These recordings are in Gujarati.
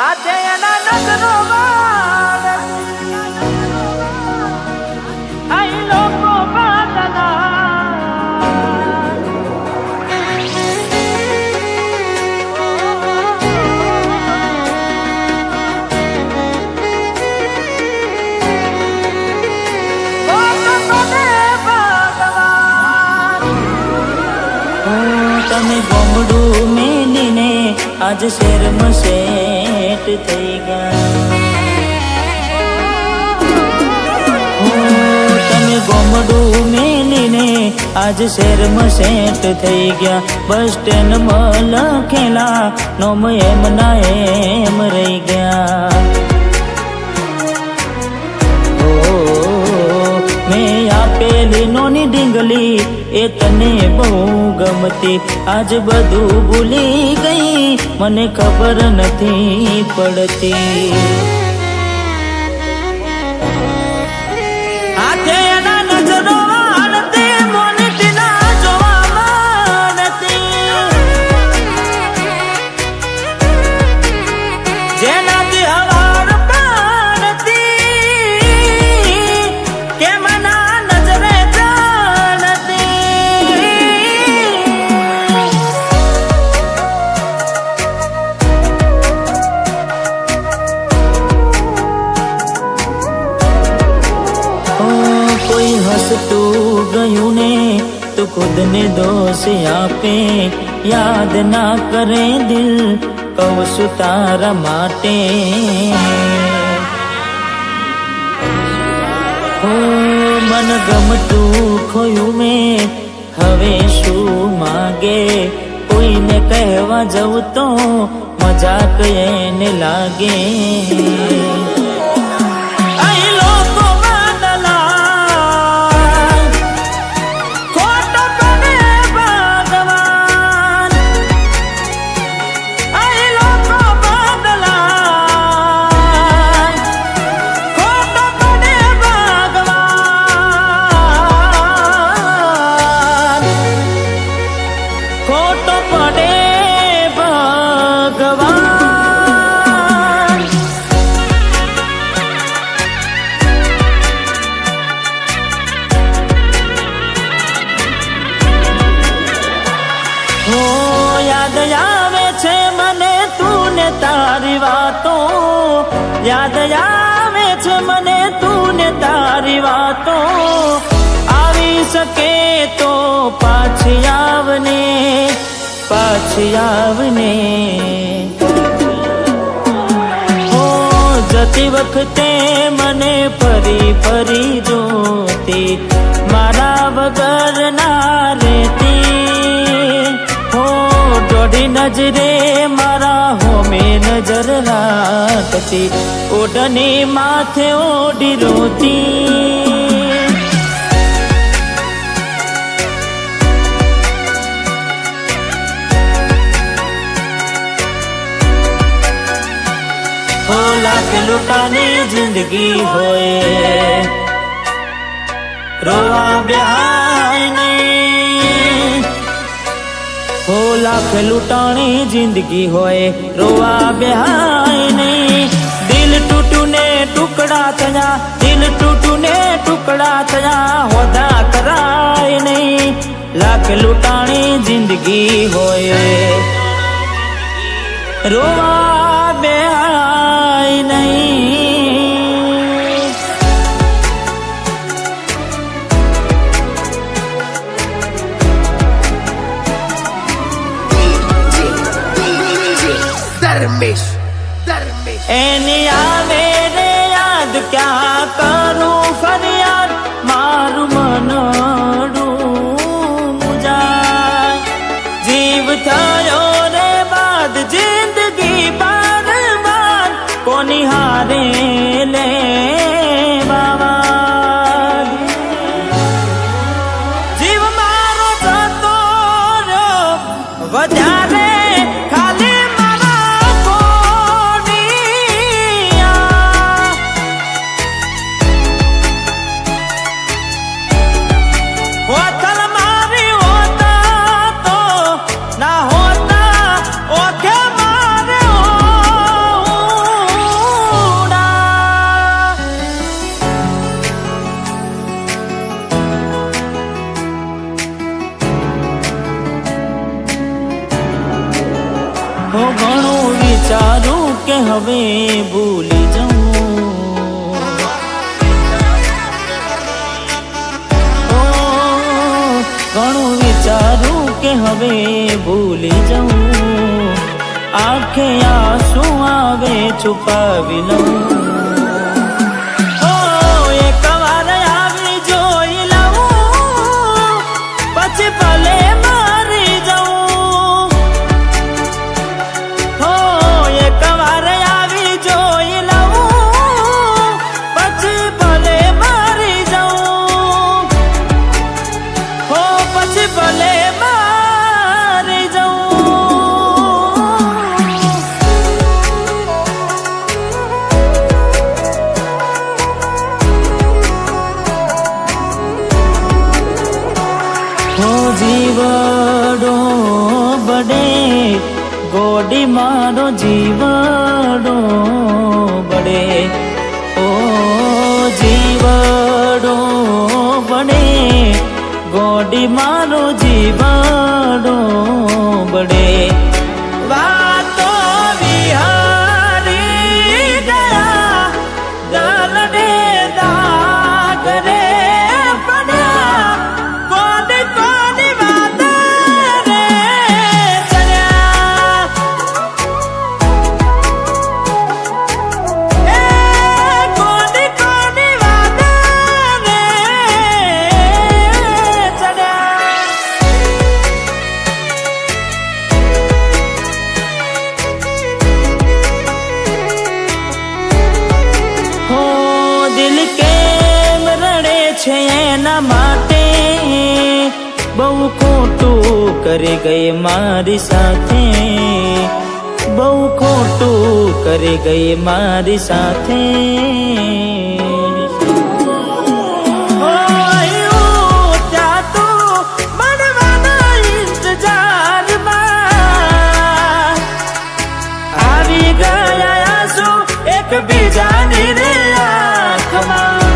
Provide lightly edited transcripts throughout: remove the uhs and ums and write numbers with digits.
આજે એના નજરો વાળ આઈ લોકો બાદલા તમે ગોમડું મેલીને આજ શહેરમાં સેટ થઈ ગયા. તમે ગોમડું મેલીને આજ શહેરમાં સેટ થઈ ગયા. બસ સ્ટેન્ડમાં લખેલા નોમ એમ ના એમ રહી ગયા. મેં આપેલી નોની ડીંગલી એ તને બહુ ગમતી. આજ બધું ભૂલી ગઈ મને ખબર નથી પડતી. હાથે એના નજરો વાળતી મોનીટી ના જોવા મળતી. જેનાથી હવાર પાડતી કે મના નજરે કોઈ હસતું ગયું ને તો ખુદને દોષ આપે. યાદ ના કરે દિલ કહું છું તારા માટે. મન ગમતું ખોયું મેં હવે શું માગે. કોઈને કહેવા જવું તો મજાક એને લાગે. યાદ આવે છે મને તું ને તારી વાતો. યાદ આવે છે મને તું ને તારી વાતો. આવી શકે તો પાછી આવને પાછી આવને. જતી વખતે મને ફરી ફરી જોતી. મારા વગર ના રહેતી. દોઢી નજરે મારા હોમે નજર રાખતી. ઓઢની માથે ઓઢી રોતી. હો લાખ લૂંટાની જિંદગી હોય રોવા બેહાય નહીં. હો લાખ લૂંટાણી જિંદગી હોય રોવા બેહાય નહીં. દિલ તૂટું ને ટુકડા થયા. દિલ તૂટું ને ટુકડા થયા. હોદા કરાય નહીં. લાખ લૂંટાણી જિંદગી હોય રોવા બેહાય નહીં. એની આવે રે યાદ ક્યાં કરું ફરિયાદ. મારું મનડું મુજાય. જીવ થયો રે બાદ જિંદગી બાર બાર કોની હારે લે બાબા. જીવ મારો જતો રહ્યો વધારે હવે ભૂલી જાઉં. ઘણું વિચારું કે હવે ભૂલી જાઉં. આંખે આંસુ આવે છુપાવી લઉં. એક વાર આવી જોઈ લઉં પછી ભલે મારી જાઉં. એક વાર આવી જોઈ લઉં પછી ભલે મારી જાઉં. પછી ભલે મારી જાઉં. જીવડો બડે ગોડી મારો જીવડો બડે. ઓ જીવડો બડે ગોડી મારો જીવડો બડે. વાતો વિહારી ગયા દલડે દાગ રે પડ્યા. કોની કોની વાત રે ચડ્યા. કોની કોની વાત રે ચડ્યા. દિલ કેમ રડે છે એના માટે. બહુ ખોટું કરી ગઈ મારી સાથે. બહુ ખોટું કરી ગઈ મારી સાથે. ત્યાં તો મળવાના ઇંતજારમાં આવી ગયા આંસુ એકબીજાની રે આંખમાં.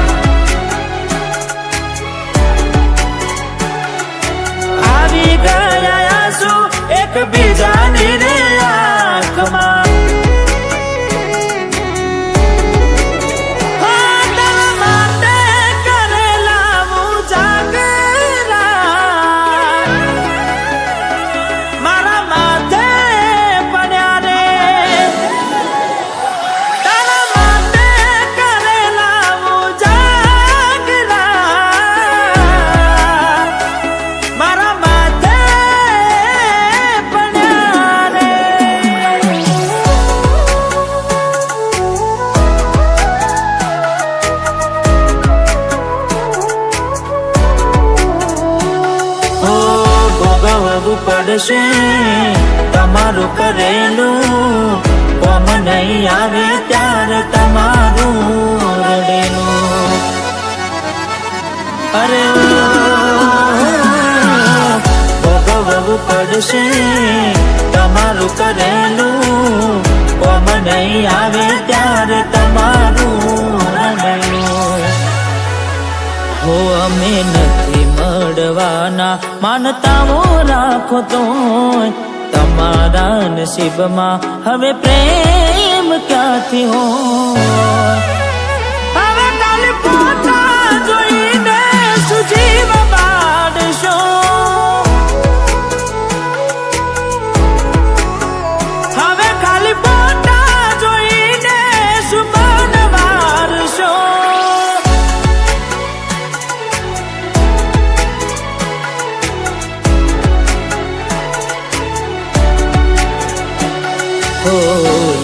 આવી ગયા આંસુ એકબીજાની રે આંખમાં. તારા માટે કરેલા હું જાગરા મારા માથે પડ્યા રે. તારા માટે કરેલા હું જાગરા મારા માથે પડ્યા રે. ભોગવવું પડશે તમારું કરેલું. કોમ નહીં આવે ત્યારે તમારું રડેલું. અરે ભોગવવું પડશે તમારું કરેલું. કોમ નહીં આવે ત્યારે તમારું રડેલું. અમે નથી મળવાના માનતાઓ રાખો તો તમારા નસીબમાં હવે પ્રેમ ક્યાંથી હોય. હવે કાલે પોતા જોઈને સુજીવ બાળશો. હવે ખાલી પોતા જોઈને સુમન વારશો.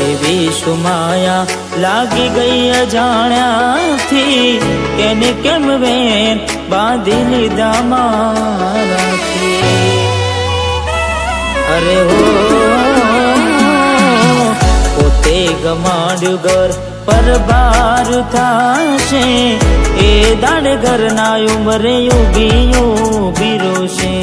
એવી સુમાયા લાગી ગઈ અજાણ્યાથી. કેને કેમ વેન બાંધી લીધા મારાથી. અરે હો પોતે ગમાડ્યું ઘર પર બાર થાશે. એ દાડ ઘરના ઉમરે ઉભી રોશે.